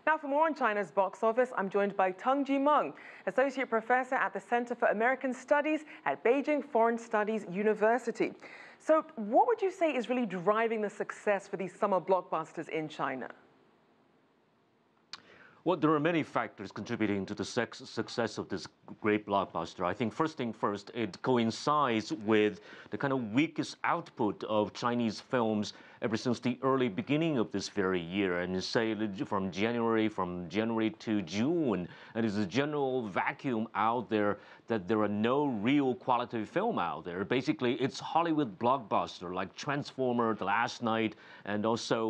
Now, for more on China's box office, I'm joined by Teng Jimeng, Associate Professor at the Center for American Studies at Beijing Foreign Studies University. So what would you say is really driving the success for these summer blockbusters in China? Well, there are many factors contributing to the success of this great blockbuster. I think first thing first, it coincides with the kind of weakest output of Chinese films ever since the early beginning of this very year, and say from January to June, and there's a general vacuum out there that there are no real quality film out there. Basically, it's Hollywood blockbuster like Transformer, The Last Night, and also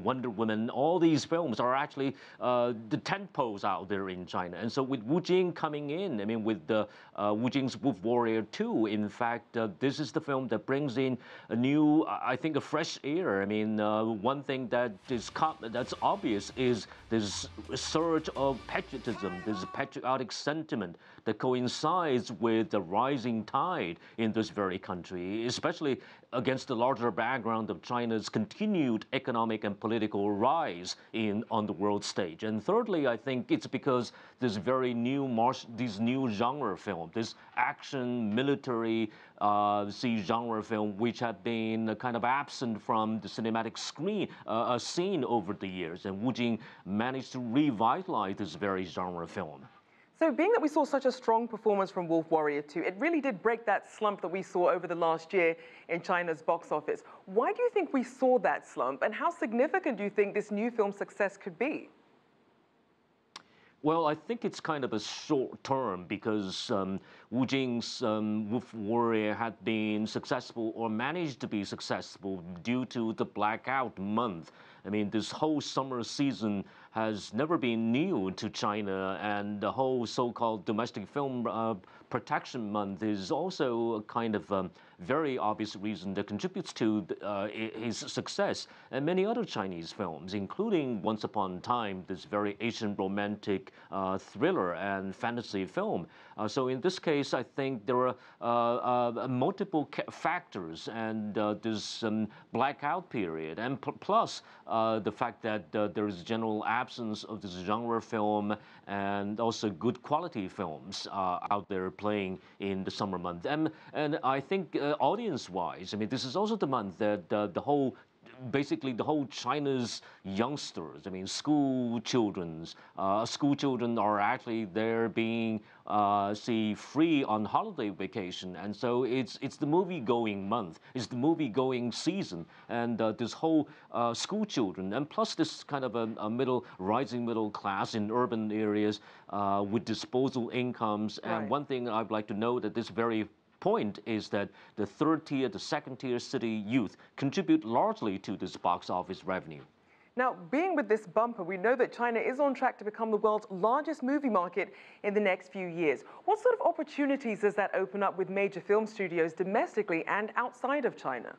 Wonder Woman. All these films are actually the tentpoles out there in China. And so with Wu Jing coming in, I mean, with the Wu Jing's Wolf Warrior 2, in fact, this is the film that brings in a new, I think, a fresh air. I mean, one thing that's obvious is this surge of patriotism, this patriotic sentiment that coincides with the rising tide in this very country, especially against the larger background of China's continued economic and political rise on the world stage. And thirdly, I think it's because this very these new genre film, this action military genre film, which had been kind of absent from the cinematic scene over the years, and Wu Jing managed to revitalize this very genre film. So being that we saw such a strong performance from Wolf Warrior 2, it really did break that slump that we saw over the last year in China's box office. Why do you think we saw that slump, and how significant do you think this new film's success could be? Well, I think it's kind of a short term because Wu Jing's Wolf Warrior had been successful or managed to be successful due to the blackout month. I mean, this whole summer season has never been new to China, and the whole so-called domestic film protection month is also a kind of very obvious reason that contributes to his success. And many other Chinese films, including Once Upon a Time, this very Asian romantic thriller and fantasy film. So in this case, I think there are multiple factors, and this blackout period, and plus the fact that there is general absence of this genre film and also good quality films out there playing in the summer month. And I think audience-wise, I mean, this is also the month that basically the whole China's youngsters, I mean, school children are actually there being free on holiday vacation, and so it's the movie-going month, it's the movie-going season, and this whole school children, and plus this kind of a rising middle class in urban areas with disposable incomes. Right. And one thing I'd like to note at this very point is that the third tier, the second tier city youth contribute largely to this box office revenue. Now, being with this bumper, we know that China is on track to become the world's largest movie market in the next few years. What sort of opportunities does that open up with major film studios domestically and outside of China?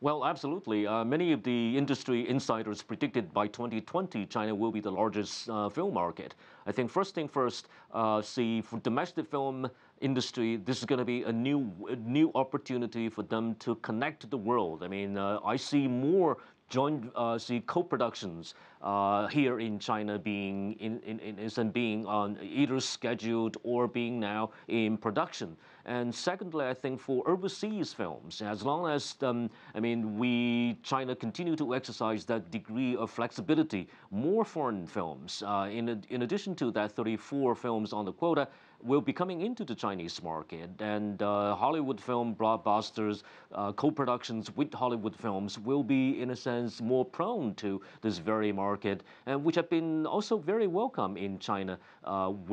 Well, absolutely. Many of the industry insiders predicted by 2020, China will be the largest film market. I think first thing first, for domestic film industry, this is going to be a new opportunity for them to connect to the world. I mean, I see more joint co-productions here in China being being on either scheduled or being now in production. And secondly, I think for overseas films, as long as China continue to exercise that degree of flexibility, more foreign films, in addition to that 34 films on the quota, will be coming into the Chinese market, and Hollywood film blockbusters, co-productions with Hollywood films will be, in a sense, more prone to this very market, and which have been also very welcome in China among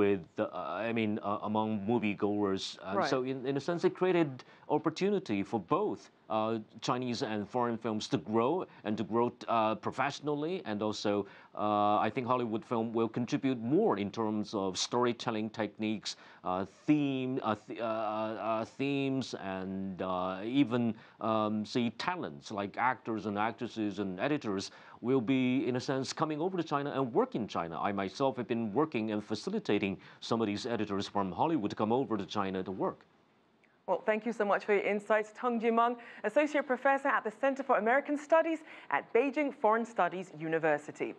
moviegoers. Right. So in a sense, it created opportunity for both Chinese and foreign films to grow professionally, and also I think Hollywood film will contribute more in terms of storytelling techniques, themes, and even talents like actors and actresses and editors will be, in a sense, coming over to China and work in China. I myself have been working and facilitating some of these editors from Hollywood to come over to China to work. Well, thank you so much for your insights. Teng Jimeng, Associate Professor at the Center for American Studies at Beijing Foreign Studies University.